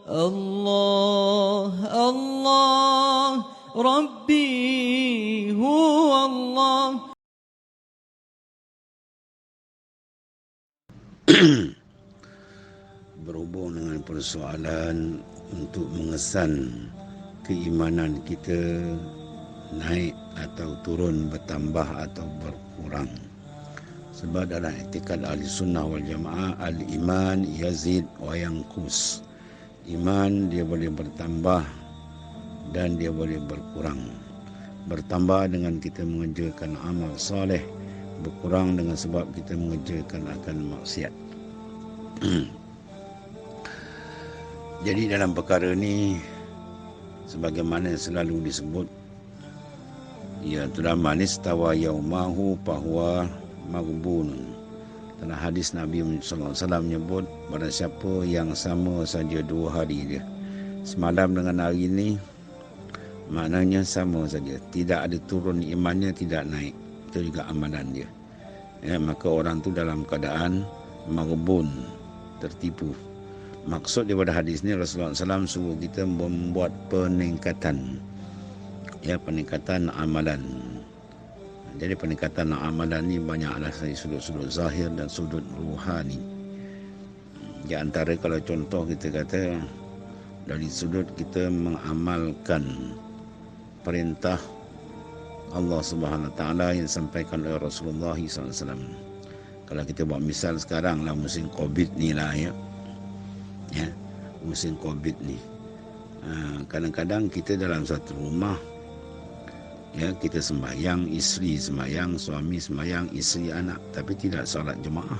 الله الله ربي هو الله. Berhubung dengan persoalan untuk mengesan keimanan kita naik atau turun, bertambah atau berkurang. Sebab dalam i'tikad ahli sunnah wal jamaah, al-iman yazid wa yanqus. Iman dia boleh bertambah dan dia boleh berkurang. Bertambah dengan kita mengerjakan amal soleh, berkurang dengan sebab kita mengerjakan akan maksiat. Jadi dalam perkara ni, sebagaimana selalu disebut, ya telah manis tawa yaumahu bahwa maghbunun. Dalam hadis Nabi sallallahu alaihi wasallam menyebut, barang siapa yang sama saja 2 hari dia, semalam dengan hari ini, maknanya sama saja, tidak ada turun imannya, tidak naik. Itu juga amalan dia. Ya, maka orang tu dalam keadaan maghbun, tertipu. Maksud daripada hadis ni, Rasulullah SAW suruh kita membuat peningkatan, ya, peningkatan amalan. Jadi peningkatan amalan ni banyaklah dari sudut-sudut zahir dan sudut ruhani. Di antara kalau contoh kita kata dari sudut kita mengamalkan perintah Allah Subhanahu Wa Taala yang disampaikan oleh Rasulullah SAW. Kalau kita buat misal sekarang lah musim Covid ni lah, ya, musim Covid ni, kadang-kadang kita dalam satu rumah, ya, kita sembahyang, isteri sembahyang, suami sembahyang, isteri anak, tapi tidak solat jemaah.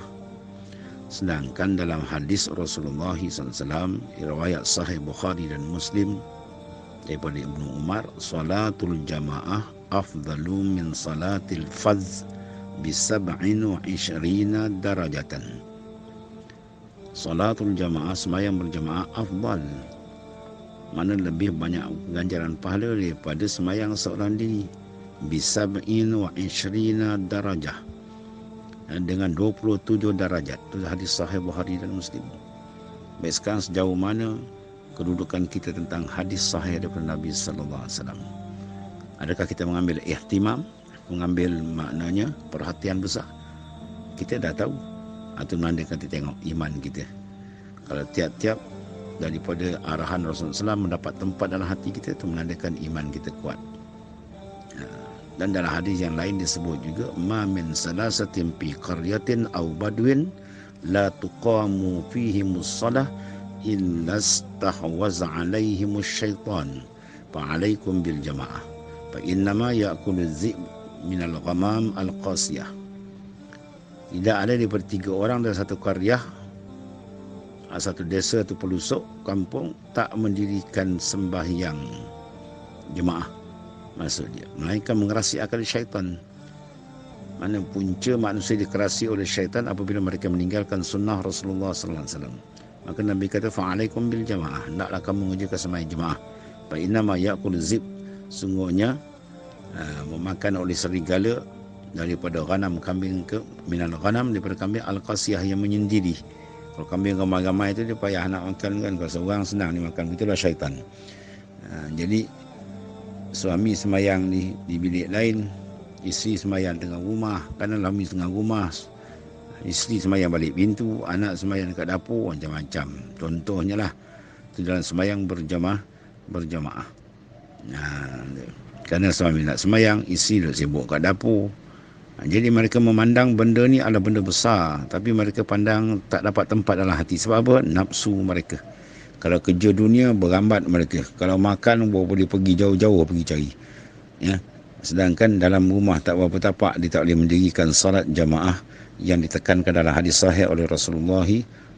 Sedangkan dalam hadis Rasulullah SAW, riwayat Sahih Bukhari dan Muslim daripada Ibnu Umar, salatul jamaah afdalu min salatil fadz bi 27 darajatan. Salatul jamaah, sembahyang berjamaah, afdal, mana lebih banyak ganjaran pahala daripada sembahyang seorang diri, bi 27 darajah, dengan 27 darajat. Itu hadis Sahih Bukhari dan Muslim. Baik, sekarang sejauh mana kedudukan kita tentang hadis sahih daripada Nabi sallallahu alaihi wasallam? Adakah kita mengambil ihtimam, mengambil maknanya perhatian besar? Kita dah tahu, atau menandakan kita tengok iman kita. Kalau tiap-tiap daripada arahan Rasulullah SAW mendapat tempat dalam hati kita, itu menandakan iman kita kuat. Dan dalam hadis yang lain disebut juga, ma min salasatin fi qaryatin aw badwin la tuqamu fihimus salah illa istahwaza alaihimus syaitan fa alaikum bil jamaah fa innama ya'kulu dzib minal ghamam al qasiyah. Tidak ada daripada 3 orang dalam satu qaryah, satu desa atau pelusuk kampung, tak mendirikan sembahyang jemaah, maksud dia, melainkan mengerasi akal syaitan. Mana punca manusia dikerasi oleh syaitan apabila mereka meninggalkan sunnah Rasulullah sallallahu alaihi wasallam. Maka Nabi kata, fa'alaikum bil jamaah, hendaklah kamu mengerjakan sembahyang jemaah. Fa innama ya'kul zib, sungguhnya memakan oleh serigala daripada ghanam kambing, ke minal ghanam, daripada kambing al-qasiyah, yang menyendiri. Kalau kambing ramai-ramai itu dia payah nak makan kan, kalau seorang senang dia makan, itulah syaitan. Jadi suami sembahyang di bilik lain, isteri sembahyang tengah rumah, kanan lami tengah rumah, isteri sembahyang balik pintu, anak sembahyang dekat dapur, macam-macam. Contohnya lah, itu dalam sembahyang berjamaah. Kerana suami nak sembahyang, isteri duduk sibuk kat dapur. Jadi mereka memandang benda ni adalah benda besar, tapi mereka pandang tak dapat tempat dalam hati. Sebab apa? Nafsu mereka. Kalau kerja dunia, berambat mereka. Kalau makan, boleh pergi jauh-jauh pergi cari, ya. Sedangkan dalam rumah tak berapa tapak, dia tak boleh mendirikan salat jamaah yang ditekankan dalam hadis sahih oleh Rasulullah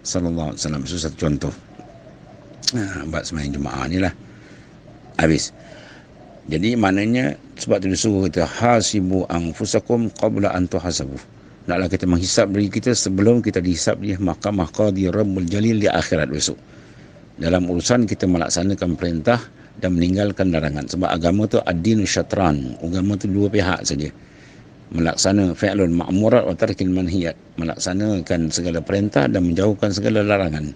sallallahu alaihi wasallam. Itu satu contoh. Bab sembahyang jemaah ni lah. Habis. Jadi maknanya, sebab tu disuruh kita hasibu anfusakum qabla an tuhasabu. Naklah kita menghisap diri kita sebelum kita dihisap di mahkamah qadi Rabbul Jalil di akhirat besok. Dalam urusan kita melaksanakan perintah dan meninggalkan larangan. Sebab agama tu ad-dinu syatran. Agama tu 2 pihak saja. Melaksana fi'lul ma'murat wa tarkil manhiyat. Melaksanakan segala perintah dan menjauhkan segala larangan.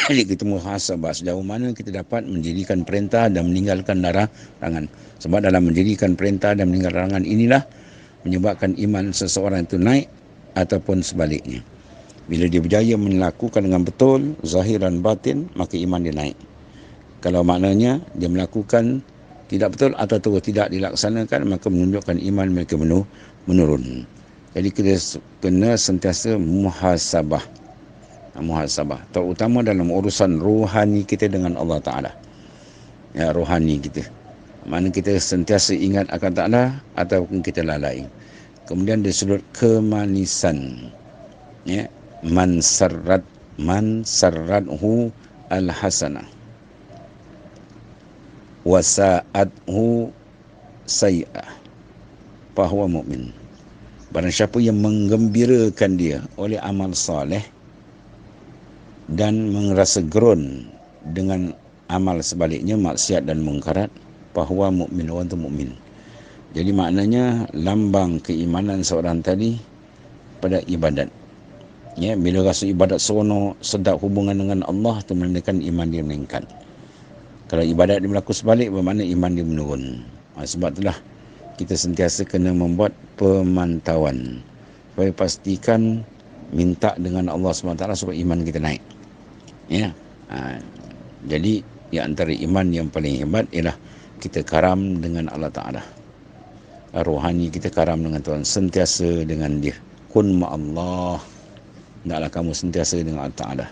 Jadi kita muhasabah sejauh mana kita dapat mendirikan perintah dan meninggalkan larangan. Sebab dalam mendirikan perintah dan meninggalkan larangan inilah menyebabkan iman seseorang itu naik ataupun sebaliknya. Bila dia berjaya melakukan dengan betul, zahir dan batin, maka iman dia naik. Kalau maknanya dia melakukan tidak betul atau tidak dilaksanakan, maka menunjukkan iman mereka menurun. Jadi kita kena sentiasa muhasabah. Muhasabah, terutama dalam urusan rohani kita dengan Allah Ta'ala. Ya, rohani kita. Mana kita sentiasa ingat akan Ta'ala ataupun kita lalai. Kemudian dari sudut kemanisan. Ya, man sarrathu al-hasanah wa sa'athu sayi'ah fahuwa mu'min. Barang siapa yang menggembirakan dia oleh amal soleh dan merasa gerun dengan amal sebaliknya, maksiat dan mungkarat, fahuwa mu'min, orang tu mukmin. Jadi maknanya lambang keimanan seorang tadi pada ibadat. Ya, bila rasa ibadat seronok, sedap hubungan dengan Allah, itu menandakan iman dia meningkat. Kalau ibadat dia berlaku sebalik, bermakna iman dia menurun. Sebab itulah kita sentiasa kena membuat pemantauan supaya pastikan minta dengan Allah SWT supaya iman kita naik. Ya, jadi di antara iman yang paling hebat ialah kita karam dengan Allah Ta'ala. Rohani kita karam dengan Tuhan, sentiasa dengan dia. Kun ma'allah, hendaklah kamu sentiasa dengan Allah Ta'ala.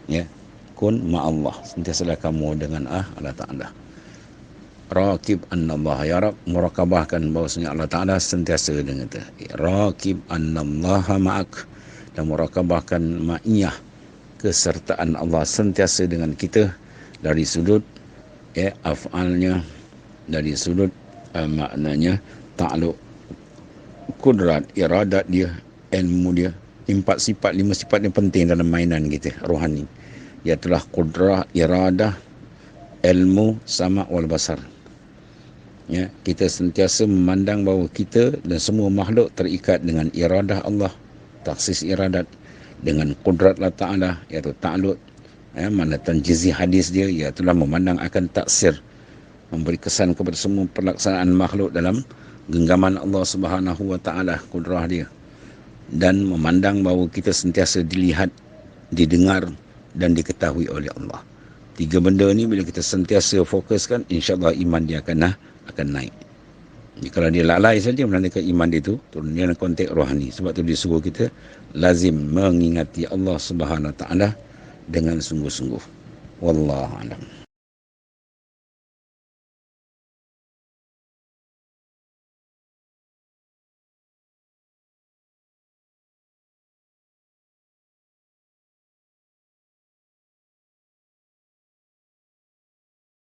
Ya, kun ma'allah, sentiasalah kamu dengan Allah Ta'ala. Raqib annallaha yarab, murakabahkan bahawasanya Allah Ta'ala sentiasa dengan kita. Raqib annallaha ma'ak, dan murakabahkan ma'iyah, kesertaan Allah sentiasa dengan kita dari sudut af'alnya, dari sudut maknanya ta'aluk, kudrat, iradat dia, ilmu dia. 4 sifat, 5 sifat yang penting dalam mainan kita rohani, iaitulah kudrah, iradah, ilmu, sama' wal basar. Ya, kita sentiasa memandang bahawa kita dan semua makhluk terikat dengan iradah Allah, taksis iradat, dengan kudrat Allah Ta'ala, iaitu ta'alud. Mana tanjizi hadis dia, iaitulah memandang akan taksir, memberi kesan kepada semua pelaksanaan makhluk dalam genggaman Allah Subhanahu Wa Ta'ala, kudrah dia. Dan memandang bahawa kita sentiasa dilihat, didengar dan diketahui oleh Allah. 3 benda ni bila kita sentiasa fokuskan, insya-Allah iman dia akan naik. Kalau dia lalai saja menandakan iman dia itu turun dalam konteks rohani. Sebab tu disuruh kita lazim mengingati Allah Subhanahu Wa Ta'ala dengan sungguh-sungguh. Wallahu a'lam.